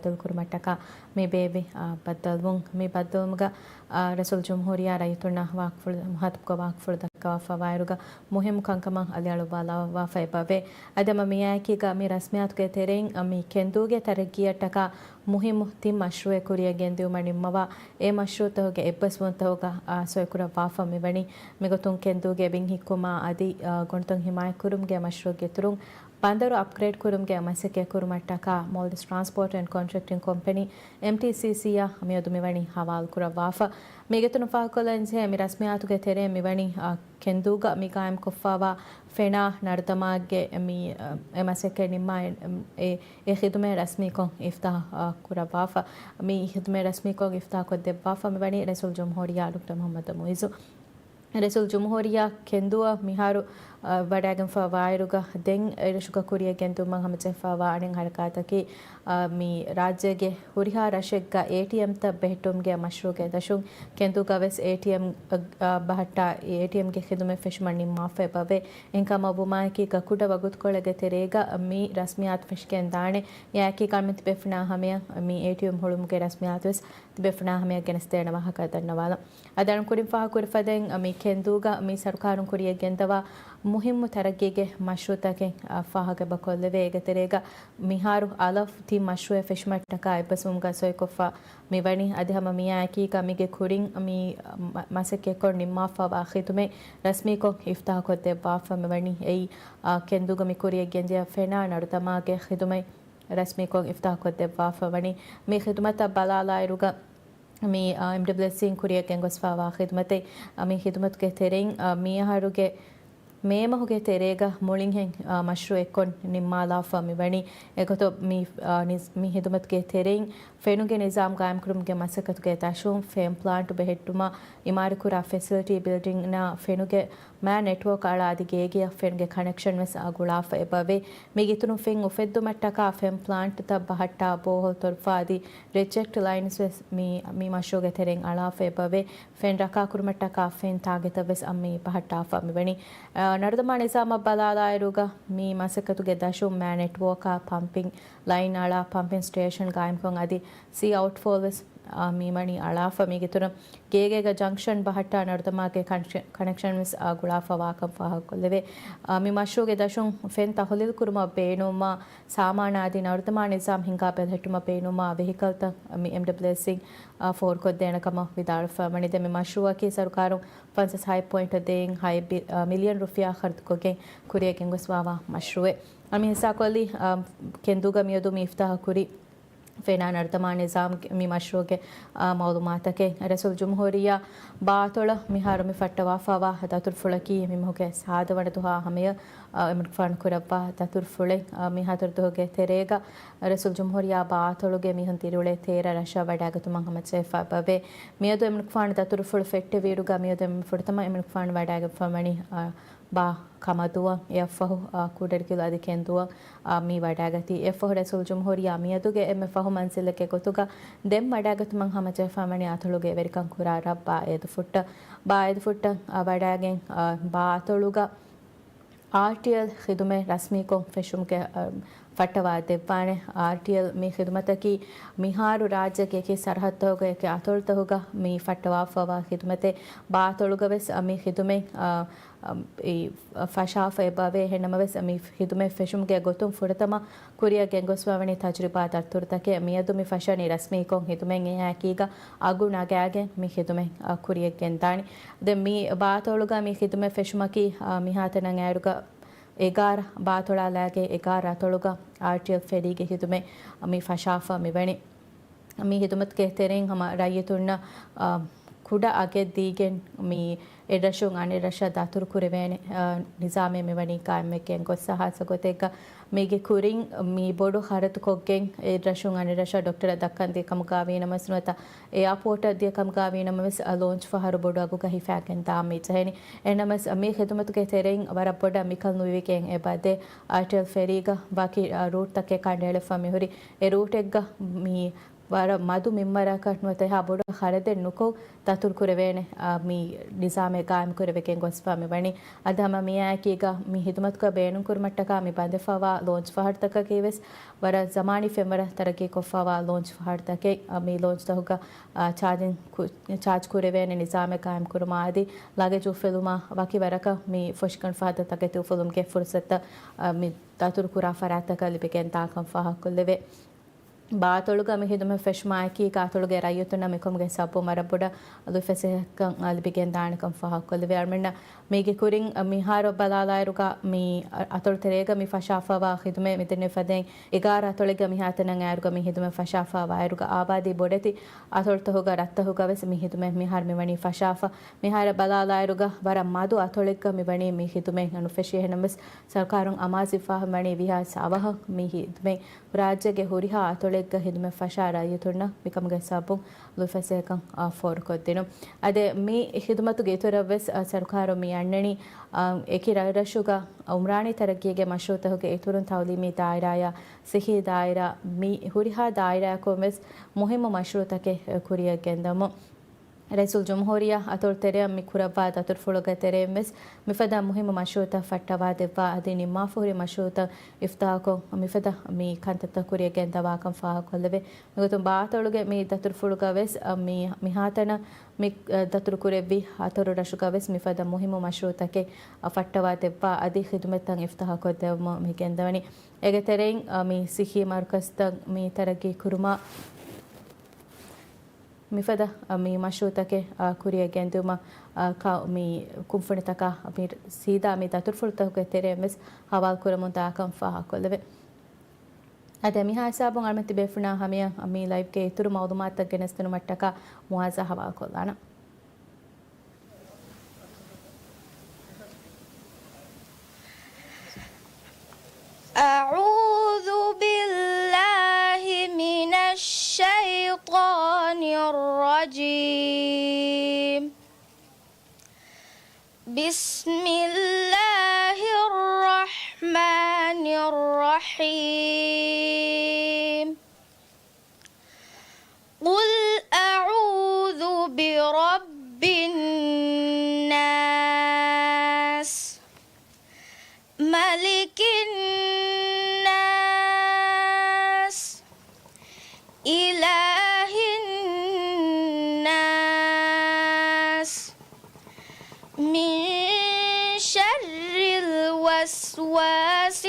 ಬದಲು ಕುರುಮಟ್ಟಕ ಮೇ ಬೇಬಿ ಬದ್ದಲ್ವುಂ ಮೇ ಬದ್ದಲ್ಮುಗ ರಸೂಲ್ ಜುಮ್ಹೂರಿಯಾ ರೈತುಣ್ಣ ವಾಕ್ಫುಳ್ ಮಹತ್ಕ ವಾಕ್ಫುಳ್ ದಕ್ಕ ಫವಾಯರುಗ ಮುಹಿಮ್ ಕಂಕಮ ಅಲ್ಯಾಳು ಬಾಲ ವಾಫೈ ಬವೆ ಅದಮ ಮಿಯಾಕಿಗ ಮಿ ರಸ್ಮಿಯಾತ್ಗೆ ತೆರೆಂ ಮಿ ಕೆಂದೂಗೆ ತರಗಿಯಟಕ ಮುಹಿಮ್ ತಿಮ್ ಮಶ್ರೂಯ ಕುರಿಯ ಗೆಂದಿಯು ಮಣಿಮ್ಮವ ಎ ಮಶ್ರೂತಹೋಗೆ ಎಬ್ಬಸ್ವಂತಹೋಗ ಸೊಯಕುರ ವಾಫ ಮಿವಣಿ ಮಿಗೊತುಂ ಕೆಂದೂಗೆ ಬಿಂಗ್ ಹಿಕ್ಕುಮ ಅದಿ ಗುಣತುಂ ಹಿಮಾಯ ಕುರುಮ್ಗೆ ಮಶ್ರೂಗೆ ತುರುಂ ಬಂದರು ಅಪ್ಗ್ರೇಡ್ ಕುರುಮ್ಗೆ ಮಸಕೆ ಕುರುಮಟ್ಟಕ Maldives transport and contracting company MTCCಯ ಮಿಯದು ಮಿವಣಿ ಹವಾಲ್ ಕುರ ವಾಫ ಮಿಗೆತುನು ಫಾಕೊಲಂಜೆ ಮಿ ರಸ್ಮಿಯಾತುಗೆ ತೆರೆ ಮಿವಣಿ ಕೆಂದೂಗ ಮಿ ಕಾಯಂ ಕೊಫಾವ ಫೆಣಾ ನರ್ದಮಾಗೆ ಮಿ ಮಸಕೆ ನಿಮ್ಮ ಎ ಖಿದುಮೆ ರಸ್ಮಿಕೊಂ ಇಫ್ತಾ ಕುರ ವಾಫ ಮಿ ಖಿದುಮೆ ರಸ್ಮಿಕೊಂ ಇಫ್ತಾ ಕೊದ್ದೆ ವಾಫ ಮಿವಣಿ ರಸೂಲ್ ಜುಮ್ಹೂರಿಯಾ ಡಾಕ್ಟರ್ ಮೊಹಮ್ಮದ್ ಮುಯಿಜು ರಸೂಲ್ ಜುಮ್ಹೂರಿಯಾ ಕೆಂದುವ ಮಿಹಾರು ವಡಾಗಂ ಫವಾಯರುಗ ದೆಂಗ್ ಇರಶುಕ ಕುರಿಯ ಗೆಂದು ಮಹಮ್ಮದ್ ಫವಾ ಅಣೆಂಗ್ ಹರಕಾತಕಿ ಮಿ ರಾಜ್ಯಗೆ ಹುರಿಹಾ ರಶೆಗ್ಗ ATM ತ ಬೆಹಟುಮ್ಗೆ ಮಶ್ರೂಗೆ ದಶುಂ ಕೆಂದು ಗವೆಸ್ ATM ಬಹಟ್ಟ ATMಗೆ ಖಿದುಮೆ ಫಿಶ್ ಮಣ್ಣಿ ಮಾಫೆ ಬವೆ ಇಂಕ ಮಬುಮಾಯಕಿ ಗಕುಡ ವಗುತ್ಕೊಳಗೆ ತೆರೇಗ ಮಿ ರಸ್ಮಿಯಾತ್ ಫಿಶ್ಗೆ ದಾಣೆ ಯಾಕಿ ಕಳ್ಮಿತ್ ಬೆಫ್ನಾ ಹಮೆಯ ಮಿ ATM ಹುಳುಮ್ಗೆ ರಸ್ಮಿಯಾತ್ ವೆಸ್ ಬೆಫ್ನಾ ಹಮೆಯ ಗೆನಸ್ತೇಣ ವಾಹಕ ದನ್ನವಾಲ ಅದಣ ಕುರಿಂ ಫಾಹ ಕುರಿಫದೆಂಗ್ ಮಿ ಕೆಂದೂಗ ಮಿ ಸರ್ಕಾರುಂ ಕುರಿಯ ಗೆಂದವ ಮುಹಿಮ್ಮು ತರಗಿಗೆ ಮಶ್ರೂತಗೆ ಫಾಹಗೆ ಬಕೊಲ್ಲವೆ ಎಗತೆರೇಗ ಮಿಹಾರು ಅಲಫ್ ತಿ ಮಶ್ರೂಯ ಫಿಶ್ಮಟ್ಟಕ ಎಬ್ಬಸುಮ್ಗ ಸೊಯ್ಕೊಫಾ ಮಿವಣಿ ಅದಹಮ ಮಿಯಾಕೀಗ ಮಿಗೆ ಕುರಿಂ ಮಿ ಮಸಕ್ಕೆ ಕೊಡ್ ನಿಮ್ಮ ಫವಾ ಖಿದುಮೆ ರಸ್ಮಿ ಕೊ ಇಫ್ತಾಹ ಕೊದ್ದೆ ಬಾಫ ಮಿವಣಿ ಎಯಿ ಕೆಂದುಗ ಮಿ ಕುರಿಯ ಗೆಂಜೆಯ ಫೆನಾ ನಡುತಮಾಗೆ ಖಿದುಮೆ ರಸ್ಮಿ ಕೊ ಇಫ್ತಾಹ ಕೊದ್ದೆ ಬಾಫ ವಣಿ ಮಿ ಖಿದುಮತ ಬಲಾಲಾಯರುಗ ಮಿ MWC ಕುರಿಯ ಗೆಂಗೊಸ್ಫಾವಾ ಖಿದುಮತೆ ಮಿ ಖಿದುಮತ್ಗೆ ತೆರೆಂ ಮಿಯಹಾರುಗೆ ಮೇಮಹುಗೆ ತೆರೇಗ ಮುಳಿಂಗ್ ಹೆಂಗ್ ಮಶ್ರೂ ಎಕ್ಕೊನ್ ನಿಮ್ಮಾಲಾಫ ಮಿವಣಿ ಎಗೊತೊ ಮಿ ಹಿದುಮತ್ಗೆ ತೆರೆಂಗ್ ಫೆನುಗೆ ನಿಜಾಮ್ ಕಾಯಂ ಕುರುಮ್ಗೆ ಮಸಕತ್ಗೆ ತಶೂಮ್ ಫೇಮ್ ಪ್ಲಾಂಟ್ ಬೆಹೆಟ್ಟುಮ ಇಮಾರಿಕುರ ಫೆಸಿಲಿಟಿ ಬಿಲ್ಡಿಂಗ್ ನ ಫೆನುಗೆ ಮ್ಯಾ ನೆಟ್ವರ್ಕ್ ಆಳ ಅದಿಗೆ ಏಗಿಯ ಫೆನ್ಗೆ ಕನೆಕ್ಷನ್ ವೆಸ್ ಗುಳಾಫ ಎಬವೆ ಮಿಗಿತುನು ಫೆಂಗ್ ಉಫೆದ್ದು ಮಟ್ಟಕ ಫೆಮ್ ಪ್ಲಾಂಟ್ ತ ಬಹಟ್ಟ ಬೋಹಲ್ ತೊರ್ಫಾ ಅದಿ ರಿಜೆಕ್ಟ್ ಲೈನ್ಸ್ ವೆಸ್ ಮಿ ಮಶ್ರೂಗೆ ತೆರೆಂಗ್ ಅಳಾಫ ಎಬವೆ ಫೆನ್ ರಕಾ ಕುರುಮಟ್ಟಕ ಫೆನ್ ತಾಗೆತ ವೆಸ್ ಅಮ್ಮಿ ಬಹಟ್ಟಾಫ ಮಿವಣಿ ನರ್ದಮ ನಿಜಾಮ ಬಲಾಲಾಯರುಗ ಮಿ ಮಸಕತುಗೆ ದಶು ಮ್ಯಾ ನೆಟ್ವರ್ಕ್ ಪಂಪಿಂಗ್ ಲೈನ್ ಆಳ ಪಂಪಿಂಗ್ ಸ್ಟೇಷನ್ ಗಾಯಂಕೊಂ ಅದಿ ಸಿ ಔಟ್ ಫೋಲ್ವೆಸ್ ಮಿ ಮಣಿ ಅಳಾಫ ಮಿಗಿತುನ ಗೇಗೆಗ ಜಂಕ್ಷನ್ ಬಹಟ್ಟ ನರ್ದಮಾಗೆ ಕನೆಕ್ಷನ್ ಮಿಸ್ ಗುಳಾಫ ವಾಕಂ ಫಾಹಕೊಲ್ಲೆವೆ ಮಿ ಮಶ್ರೂಗೆ ದಶುಂ ಫೆನ್ ತಹೊಲಿಲ್ ಕುರುಮ ಬೇಣುಮ ಸಾಮಾನ ಆದಿ ನರ್ದಮ ನಿಜಾಮ್ ಹಿಂಗಾ ಬೆದೆಟ್ಟುಮ ಬೇಣುಮ ವೆಹಿಕಲ್ ತ ಮಿ MWC ಫೋರ್ ಕೊದ್ದೇಣಕಮ ವಿದಾಳ್ಫ ಮಣಿದೆ ಮಿ ಮಶ್ರೂವಕಿ ಸರ್ಕಾರು 5 ದೇಂಗ್ ಹೈ ಮಿಲಿಯನ್ ರುಫಿಯಾ ಖರ್ದುಕೊಗೆ ಕುರಿಯ ಕೆಂಗುಸ್ವಾವ ಮಶ್ರೂವೆ ಅಮಿ ಹಿಸಾಕೊಲ್ಲಿ ಕೆಂದುಗ ಮಿಯದು ಮಿ ಇಫ್ತಾಹ ಕುರಿ ಫೆನಾ ನರ್ದಮ ನಿಜಾಮ್ ಮಿ ಮಶ್ರೂಗೆ ಮೌಲುಮಾತಕೆ ರಸೂಲ್ ಜುಮ್ಹೂರಿಯಾ ಬಾತೊಳ ಮಿಹಾರು ಮಿ ಫಟ್ಟವಾ ಫವಾ ದತುರ್ ಫುಳಕಿ ಮಿಮುಗೆ ಸಾದವಣ ತುಹಾ ಹಮೆಯ ಎಮುಕ್ ಫಾಣ್ ಕುರಪ್ಪ ದತುರ್ ಫುಳೆ ಮಿ ಹತುರ್ ತುಹಗೆ ತೆರೇಗ ರಸೂಲ್ ಜುಮ್ಹೂರಿಯಾ ಬಾತೊಳುಗೆ ಮಿ ಹಂತಿರುಳೆ ತೇರ ರಶ ವಡಾಗತು ಮಹಮ್ಮದ್ ಸೈಫಾ ಬವೆ ಮಿಯದು ಎಮುಕ್ ಫಾಣ್ ದತುರ್ ಫುಳ ಫೆಟ್ಟೆ ವೀರುಗ ಮಿಯದು ಎಮ್ ಫುಡತಮ ಎಮುಕ್ ಫಾಣ್ ವಡಾಗ ಫಮಣಿ ಬಾ ಕಮದುವ ಎಫಹು ಕೂಡರ್ಕಿಲು ಅದಕ್ಕೆಂದುವ ಮಿ ವಡಾಗತಿ ಎಫಹು ರಸೂಲ್ ಜುಮ್ಹೂರಿಯಾ ಮಿಯದುಗೆ ಎಮ್ಮೆ ಫಹು ಮನ್ಸಿಲಕ್ಕೆ ಗೊತ್ತುಗ ದೆಮ್ ವಡಾಗತು ಮಂಗ್ ಹಮ ಜಫಾಮಣಿ ಆತಳುಗೆ ವೆರಿಕಂ ಕುರ ರಬ್ಬ ಎದು ಫುಟ್ಟ ವಡಾಗೆ ಬಾ ಆತಳುಗ RTL ಖಿದುಮೆ ರಸ್ಮಿಕೊಂ ಫೆಶುಮ್ಗೆ ಫಟ್ಟವಾ ದೆವ್ವಾಣೆ RTL ಮಿ ಖಿದುಮತಕಿ ಮಿಹಾರು ರಾಜ್ಯಕ್ಕೆ ಕಿ ಸರ್ಹತ್ ಹೋಗ ಕೆ ಆತೊಳ್ತ ಹೋಗ ಮಿ ಫಟ್ಟವಾ ಫವಾ ಖಿದುಮತೆ ಬಾ ಆತಳುಗವೆಸ್ ಮಿ ಖಿದುಮೆ ಈ ಫಶಾಫ ಎಬವೆ ಹೆಣ್ಣಮವೆಸ್ ಮಿ ಖಿದುಮೆ ಫೆಶುಮ್ಗೆ ಗೊತ್ತುಂ ಫುಡತಮ ಕುರಿಯ ಗೆಂಗೊಸ್ವಾವಣಿ ತಜ್ರಿಬಾ ತರ್ತುರ್ತಕೆ ಮಿಯದು ಮಿ ಫಶನಿ ರಸ್ಮಿಕೊಂ ಖಿದುಮೆಂ ಯಾಕೀಗ ಅಗುಣಾಗೆ ಮಿ ಖಿದುಮೆ ಕುರಿಯ ಗೆಂದಾಣಿ ದೆ ಮಿ ಬಾ ಆತಳುಗ ಮಿ ಖಿದುಮೆ ಫೆಶುಮಕಿ ಮಿಹಾತನಂ ಆರುಗ 11 ಬಾತೊಳಾಲಾಗೆ 11 ತೊಳುಗ RTL ಫೆಡಿಗೆ ಹಿದುಮೆ ಮಿ ಫಶಾಫ ಮಿವಣಿ ಮಿ ಹಿದುಮತ್ಗೆ ತೆರೆಂಗ್ ಹಮ ರೈಯತುಣ್ಣ ಕುಡ ಅಗೆ ದೀಗೆನ್ ಮಿ ಎಡಶುಂ ಅನಿರಶ ದಾತುರು ಕುರೆವೇನೆ ನಿಜಾಮೆ ಮಿವಣಿ ಕಾಯಮೆಕ್ಕೆ ಗೊಸ್ಸಹ ಸಗೊತೆಗ ಮಿಗೆ ಕುರಿಂಗ್ ಮಿ ಬೋಡು ಹರತು ಕೊಗ್ಗೆಂಗ್ ಎಡಶುಂ ಅನಿರಶ ಡಾಕ್ಟರ್ ದಕ್ಕಂದಿ ಕಮಗಾವಿ ನಮಸ್ನುತ ಏರ್ಪೋರ್ಟ್ ಅದಿಯ ಕಮಗಾವಿ ನಮಸ್ ಲಾಂಚ್ ಫಹರು ಬೋಡು ಅಗುಗ ಹಿಫಾಕೆನ್ ತಾಮಿ ಚಹನಿ ಎನಮಸ್ ಮಿ ಖಿದುಮತ್ಗೆ ತೆರೆಂಗ್ ವರ ಬೋಡ ಮಿಕಲ್ ನುವಿಕೆಂಗ್ ಎಬದೆ RTL ಫೆರಿಗ ಬಾಕಿ ರೂಟ್ ತಕ್ಕೆ ಕಂಡೆಳೆ ಫಮಿ ಹುರಿ ಎ ರೂಟ್ ಎಗ್ಗ ಮಿ ವಾರ ಮದು ಮಿಮ್ಮರ ಕಟ್ನುವತೆ ಹಾ ಬೊಡ ಖರದೆ ನುಕೋ ತತುರ್ ಕುರವೇನೆ ಮಿ ನಿಜಾಮೆ ಕಾಯಂ ಕುರವೆಕೆ ಗೊಸ್ಫಾ ಮಿ ಬಣಿ ಅದಮ ಮಿ ಆಕೀಗ ಮಿ ಹಿದಮತ್ ಕ ಬೇಣು ಕುರ್ಮಟ್ಟಕ ಮಿ ಬಂದೆಫಾವಾ ಲಾಂಚ್ ಫಹಡ್ ತಕ ಕೇವೆಸ್ ವರ ಜಮಾನಿ ಫೆಮರ ತರಕೆ ಕೊಫಾವಾ ಲಾಂಚ್ ಫಹಡ್ ತಕೆ ಮಿ ಲಾಂಚ್ ತಹುಕ ಚಾರ್ಜ್ ಕುರವೇನೆ ನಿಜಾಮೆ ಕಾಯಂ ಕುರುಮಾ ಆದಿ ಲಾಗೆ ಜು ಫಿಲುಮಾ ವಾಕಿ ವರಕ ಮಿ ಫುಷ್ಕನ್ ಫಹದ ತಕೆ ತು ಫಿಲುಮ್ ಕೆ ಫುರ್ಸತ್ ಮಿ ತತುರ್ ಕುರಾ ಫರಾತಕ ಲಿಬೆಕೆನ್ ತಾಕಂ ಫಹ ಕುಲ್ಲೆವೆ ಬಾತೊಳುಗ ಮಿ ಹಿದುಮೆ ಫೆಶ್ ಮಾಕಿ ಕಾತೊಳುಗೆ ರೈಯುತುನ ಮಿಕೊಮ್ಗೆ ಸಪ್ಪು ಮರಬುಡ ಅದು ಫೆಸೆಕಂ ಅಲ್ಬಿಗೆನ್ ದಾಣಕಂ ಫಹ ಕೊಲ್ವೆ ಅರ್ಮೆನ್ನ ಮೀಗೆ ಕುರಿಂಗ್ ಮಿಹಾರೋ ಬಲಾಲಾಯರುಗ ಮಿ ಅತೊಳು ತೆರೆಗ ಮಿ ಫಶಾಫವಾ ಹಿದುಮೆ ಮಿತಿನೆ ಫದೆನ್ ಎಗಾರ ಅತೊಳಿಗ ಮಿ ಹಾತನಂ ಆಯರುಗ ಮಿ ಹಿದುಮೆ ಫಶಾಫವಾ ಆಯರುಗ ಆಬಾದಿ ಬೊಡೆತಿ ಅತೊಳು ತಹುಗ ರತ್ತಹುಗ ವೆಸ್ ಮಿ ಹಿದುಮೆ ಮಿಹಾರ್ ಮಿ ವಣಿ ಫಶಾಫ ಮಿಹಾರ ಬಲಾಲಾಯರುಗ ವರ ಮದು ಅತೊಳಿಗ ಮಿ ವಣಿ ಮಿ ಹಿದುಮೆ ಅನು ಫೆಶಿ ಹೆನಮಸ್ ಸರ್ಕಾರುಂ ಅಮಾಜಿಫಾ ವಣಿ ವಿಹಾಸ ಅವಹ ಮಿ ಹಿದುಮೆ ರಾಜ್ಯಗೆ ಹುರಿಹಾ ಅತೊಳಿಗ ಹಿದುಮೆ ಫಶಾರ ಯುತುರ್ನ ಮಿಕಮ್ಗೆ ಸಾಬು ಲುಫೆಸೆಕಂ ಫೋರ್ ಕೊದ್ದಿನು ಅದೇ ಮಿ ಹಿದುಮತುಗೆ ಇತುರವೆಸ್ ಸರ್ಕಾರ ಮಿ ಅಣ್ಣಣಿ ಏಕಿ ರಶುಗ ಉಮ್ರಾಣಿ ತರಕಿಗೆ ಮಶ್ರೂತಹುಗೆ ಇತುರುನ್ ತೌಲಿಮಿ ದಾಯರಾಯ ಸಿಹಿ ದಾಯರಾ ಮಿ ಹುರಿಹಾ ದಾಯರಾ ಕೊಮೆಸ್ ಮುಹಿಮ ಮಶ್ರೂತಕ್ಕೆ ಕುರಿಯಗೆಂದಮು ರೈಸುಲ್ ಜುಮ್ಹೂರಿಯಾ ಅತುರ್ ತೆರೆ ಮಿ ಖುರವಾದ ಅತುರ್ ಫುಳುಗ ತೆರೆ ಮಿಸ್ ಮಿಫದ ಮುಹಿಮ ಮಶೂತ ಫಟ್ಟವಾ ದೆವ್ವಾ ಅದಿ ನಿಮ್ಮಾ ಫುರಿ ಮಶೂತ ಇಫ್ತಾಕೊ ಮಿಫದ ಮಿ ಕಂತತ ಕುರಿಯಗೆ ಅಂತವಾ ಕಂ ಫಾ ಕೊಲ್ಲವೆ ಮಗತು ಬಾತೊಳುಗೆ ಮಿ ದತುರ್ ಫುಳುಗ ವೆಸ್ ಮಿ ಮಿಹಾತನ ಮಿ ದತುರ್ ಕುರೆವಿ ಅತುರ್ ರಶುಗ ವೆಸ್ ಮಿಫದ ಮುಹಿಮ ಮಶೂತಕ್ಕೆ ಫಟ್ಟವಾ ದೆವ್ವಾ ಅದಿ ಖಿದ್ಮತಂ ಇಫ್ತಾ ಕೊದ್ದೆವ ಮಿಗೆಂದವನಿ ಎಗೆ ತೆರೆಯಿಂ ಮಿ ಸಿಹಿ ಮರ್ಕಸ್ತ ಮಿ ತರಗಿ ಕುರುಮಾ ಮಿಫದ ಮಿ ಮಶೂತಕ್ಕೆ ಕುರಿಯಗೆ ಅಂದುಮ ಮಿ ಕುಂಫುಣಿತಕ ಮಿ ಸೀದಾ ಮಿ ದತುರ್ಫುಳ್ತಕ್ಕೆ ತೆರೆ ಮಿಸ್ ಹವಾಲ್ ಕುರಮುಂತ ಕಂಫಾ ಹಾಕೊಲ್ಲವೆ ಅದೇ ಮಿ ಹಾಸಾಬು ಅಳ್ಮತಿ ಬೇಫುಣ ಹಮಿಯ ಮಿ ಲೈವ್ಗೆ ತುರು ಮೌದುಮಾತ ಗೆನಸ್ತನು ಮಟ್ಟಕ ಮುಹಾಜ ಹವಾಲ್ ಕೊಲ್ಲಾನ أعوذ بالله من الشيطان الرجيم بسم الله الرحمن الرحيم قل أعوذ برب الناس ملك الناس إله الناس من شر الوسواس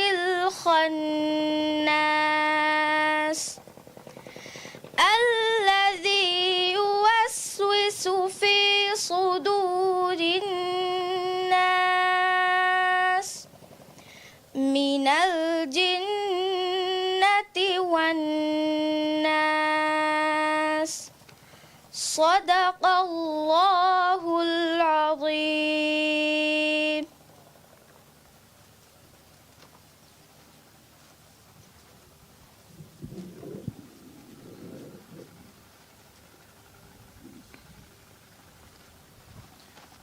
الخناس الذي يوسوس في صدور الناس من الجنة والناس صدق الله العظيم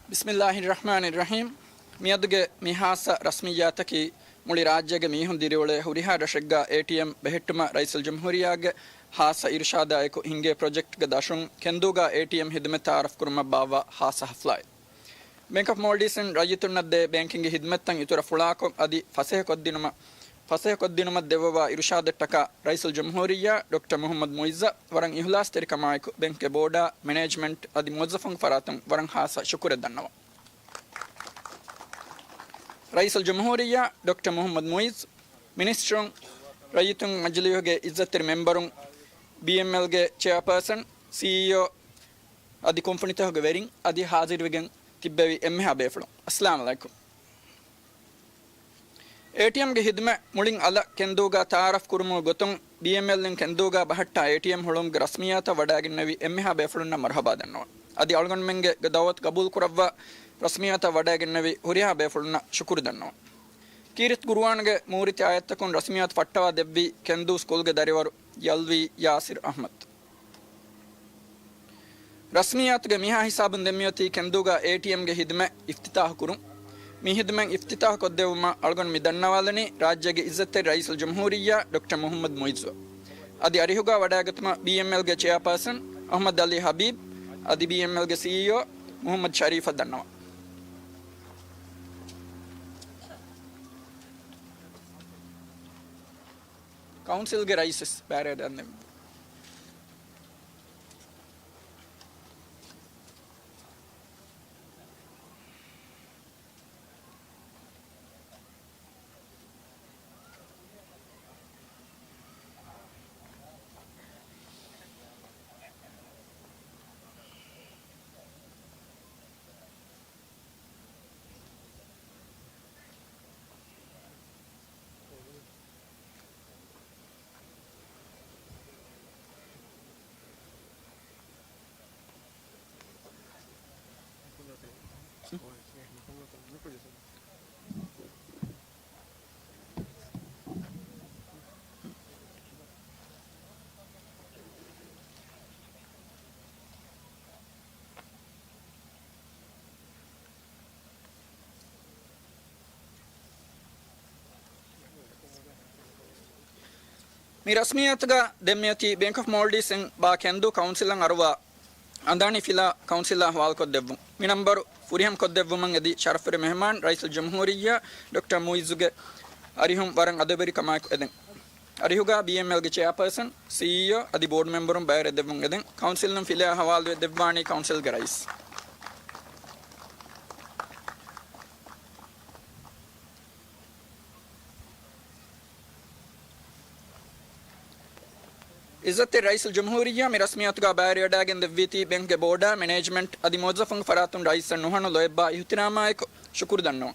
ಬಿಸ್ಮಿಲ್ಲಾಹಿರ್ರಹ್ಮಾನಿರ್ರಹೀಂ ಮಿಯದುಗೆ ಮಿಹಾಸ ರಸ್ಮಿಯಾತಕಿ ಮುಳಿ ರಾಜ್ಯಗೆ ಮೀಹುನ್ ದಿರಿವಳೆ ಹುರಿಹಾ ರಶಗ್ಗ ATM ಬೆಹೆಟ್ಟುಮ ರೈಸಲ್ ಜಮ್ಹೂರಿಯಾಗೆ ಹಾಸ ಇರ್ಷಾದಾಯಕು ಹಿಂಗೆ ಪ್ರಾಜೆಕ್ಟ್ಗೆ ದಶುಂ ಕೆಂದೂಗ ATM ಹಿದ್ಮೆತ್ ತಾರಫ್ ಕುರ್ಮ ಬಾವ ಹಾಸ ಹಫ್ಲಾಯ್ ಬ್ಯಾಂಕ್ ಆಫ್ ಮೋಲ್ಡೀಸನ್ ರಜಿತುನ್ನದ್ದೆ ಬ್ಯಾಂಕಿಂಗ್ ಹಿದ್ಮೆತ್ತಂ ಇತುರ ಫುಳಾಕೊ ಅದಿ ಫಸಹ ಕೊದ್ದಿನುಮ ದೆವ್ವ ಇರ್ಷಾದಟ್ಟಕ ರೈಸಲ್ ಜಮ್ಹೂರಿಯಾ ಡಾಕ್ಟರ್ ಮೊಹಮ್ಮದ್ ಮುಯಿಜಾ ವರಂ ಇಹ್ಲಾಸ್ ತೆರಿಕಮಾಯಕು ಬ್ಯಾಂಕ್ ಬೋರ್ಡಾ ಮ್ಯಾನೇಜ್ಮೆಂಟ್ ಅದಿ ಮುಜಫಂ ಫರಾತಂ ವರಂ ಹಾಸ ಶುಕ್ರ ದನ್ನವ ರೈಸಲ್ ಜಮ್ಹೂರಿಯಾ ಡಾಕ್ಟರ್ ಮೊಹಮ್ಮದ್ ಮುಯಿಜ್ ಮಿನಿಸ್ಟ್ರುಂ ರೈತುಂ ಮಜ್ಲಿಯುಗೆ ಇಜ್ಜತ್ತಿರ ಮೆಂಬರುಂ BMLಗೆ ಚೇರ್ಪರ್ಸನ್ CEO ಅದಿ ಕಂಪನಿತಹುಗೆ ವೆರಿಂಗ್ ಅದಿ ಹಾಜಿರ್ವಿಗೆನ್ ತಿಬ್ಬೆವಿ ಎಮ್ಮೆ ಹಬೇಫಳು ಅಸ್ಸಲಾಮು ಅಲೈಕುಂ ATM ಗೆ ಹಿದ್ಮೆ ಮುಳಿಂಗ್ ಅಲ ಕೆಂದೂಗ ತಾರಫ್ ಕುರುಮು ಗೊತುಂ BML ನಿಂ ಕೆಂದೂಗ ಬಹಟ್ಟ ATM ಹುಳುಂಗ್ ರಸ್ಮಿಯಾತ ವಡಾಗಿನ್ನವಿ ಎಮ್ಮೆ ಹಬೇಫಳುನ್ನ ಮರ್ಹಬಾ ದನ್ನವ ಅದಿ ಅಳ್ಗೊಂಡ್ ಮೆಂಗೆ ದಾವತ್ ಕಬೂಲ್ ಕುರವ್ವ ರಸ್ಮಿಯಾತ ವಡಾಗಿನ್ನವಿ ಹುರಿಯಾ ಬೇಫಳುನ್ನ ಶುಕುರ್ ದನ್ನವ ಕೀರಿತ್ ಗುರುವಾನ್ಗೆ ಮೂರಿತಿ ಆಯತ್ತಕುನ್ ರಸ್ಮಿಯಾತ್ ಫಟ್ಟವ ದೆವ್ವಿ ಕೆಂದೂ ಸ್ಕೂಲ್ಗೆ ದರಿವರು ಯಲ್ವಿ ಯಾಸಿರ್ ಅಹ್ಮದ್ ರಸ್ಮಿಯಾತ್ಗೆ ಮಿಹಾ ಹಿಸಾಬನ್ ದೆಮ್ಮಿಯತಿ ಕೆಂದೂಗ ATM ಗೆ ಹಿದ್ಮೆ ಇಫ್ತಿತಾಹ್ ಕುರುಂ ಮಿ ಹಿದ್ಮೆಂ ಇಫ್ತಿತಾಹ್ ಕೊದ್ದೆವುಮ ಅಳ್ಗೊಂಡ್ ಮಿ ದನ್ನವಾಲನಿ ರಾಜ್ಯಗೆ ಇಜ್ಜತ್ತೆ ರೈಸಲ್ ಜಮ್ಹೂರಿಯಾ doctor Mohamed Muizzu adi arihuga wadagatuma BML ge chairperson Ahmad Ali Habib adi BML ge CEO Muhammad Sharif dannawa council ge raises bare danne mi rasmiyatga demmiyati Bank of Maldives en ba kendu council an arwa andani fila council hawal ko devvu mi number furiham ko devvu man edi sharafre mehman Raisal Jamhuriya Dr. Muizuge arihum warang adaberi kamak eden arihuga BML ge chairperson CEO adi board member um bayre devvun eden council nam fila hawal devwani council ge rais इज्जत रईसुल जमहूरिया में रस्मियतगा barrier डागन दव्वीती bank के बोर्डा management अदि मोज़फ़ंग फरातुन rice नुहनु लोयबा इहतिरामायक शुक्र दन्नो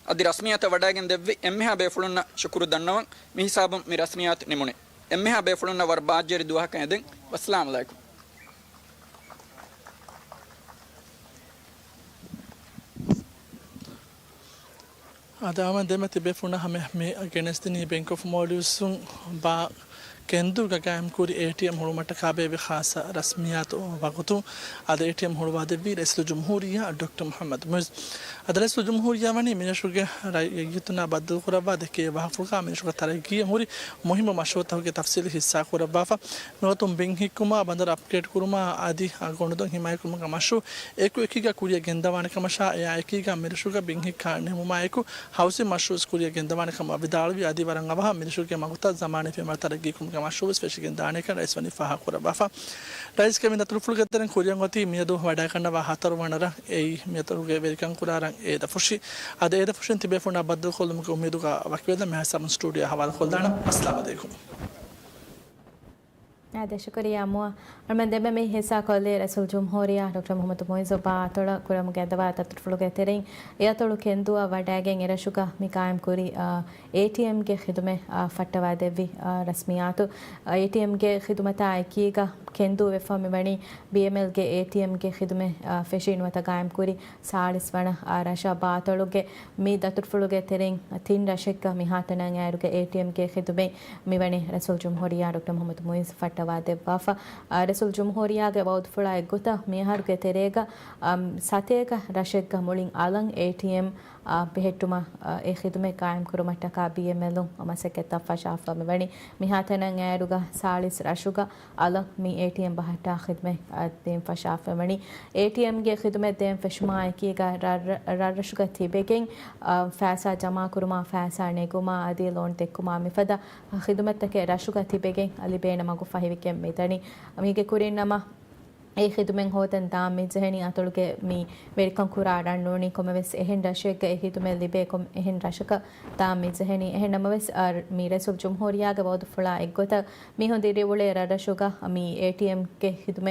अदि रस्मियत वडागन दव्वी एम्मेहा बेफुलुन्न शुक्र दन्नो मि हिसाबम मि रस्मियत निमुने एम्मेहा बेफुलुन्न वर बाज्जरि दुआ कयदन अस्सलाम अलैकुम आदामा देमति बेफुना हमें में against the bank of modules बा केंदु गगाम कुरी एटीएम हुरुमट काबे बे खासा रस्मियात वगतु आद एटीएम हुरुवादे वी रईसुल जमहूरिया डॉक्टर मोहम्मद मुइज आद रईसुल जमहूरिया वनी मिनशुगे यतना बदल खुरबा देके वहाफुका मिनशुगा तरगी हुरी मुहिम मशवत होगे तफसील हिस्सा खुरबाफा नोतुम बिंग हिकुमा बंदर अपडेट कुरुमा आदि गोंडो हिमाय कुरुमा कमशु एको एकीगा कुरिया गेंदवाने कमशा या एकीगा मिनशुगा बिंग हिका नेमुमा एको हाउस मशूस कुरिया गेंदवाने कम अबिदालवी आदि वरंगवा मिनशुगे मगता जमाने पे मरतरगी कुम mashhus fishing daaneka rais wani faha kura bafa rais ke min atruful gedaren kuriyangoti miyadu wada kanna wa hataru wanara ei miyatu ge verikan kuraran e da fushi ade e da fushin tibe funa badal kholum ke umedu ka wakweda me hasam studio hawal kholdana assalamu alaikum هذا شكرا مو من دم من حصة كله رئيس الجمهورية دكتور محمد مويز وبعثنا كورا مقدمة تطرفلو كتيرين يا تلو كندوا وداعين إرشوكا مكايم كوري ATM के खिदमे फटवा देवी रस्मियात ATM के खिदमत आयकीगा केंदु वेफा में बनी BML के ATM के खिदमे basin वता कायम कूरी 40 one रशा बातलुगे मी दतुरफुलुगे तेरिंग तीन रशक का मिहातना यारुगे ATM के खिदमे मी बनी रसूल जमहूरिया डॉक्टर मोहम्मद मुइज फटवा दे बाफा रसूल जमहूरिया के बहुत फुला गुता मिहार के तेरेगा साथे का रशक का मुलिंग आलंग ATM बेहेटुमा ए खिदमे कायम कुरुमटा का BML मसके तफशाफा में बनी मिहातना यारुगा 40 रशुगा आलंग मी ATM बहटा खिदमे देम फशाफा में बनी ATM के खिदमे देम फशमाए कीगा रशुगा थीबेकिंग फैसा जमा कुरुमा फैसा नेकुमा आदि लोन तेकुमा मिफदा खिदमत के रशुगा थीबेकिंग अली बेन मगु फाहिविके मेतनी अमीगे कुरिनमा ए खिदमें होतन दाम में जहनी आतुल के मी वेलकम कुराड़ा नोनी को मवेस एहन रशक ए खिदमें लिबे को एहन रशक दाम में जहनी एहन मवेस और मी रसूल जमहूरिया के बहुत फुला एक गोता मी हो दिरे बोले रशुगा मी ATM के खिदमें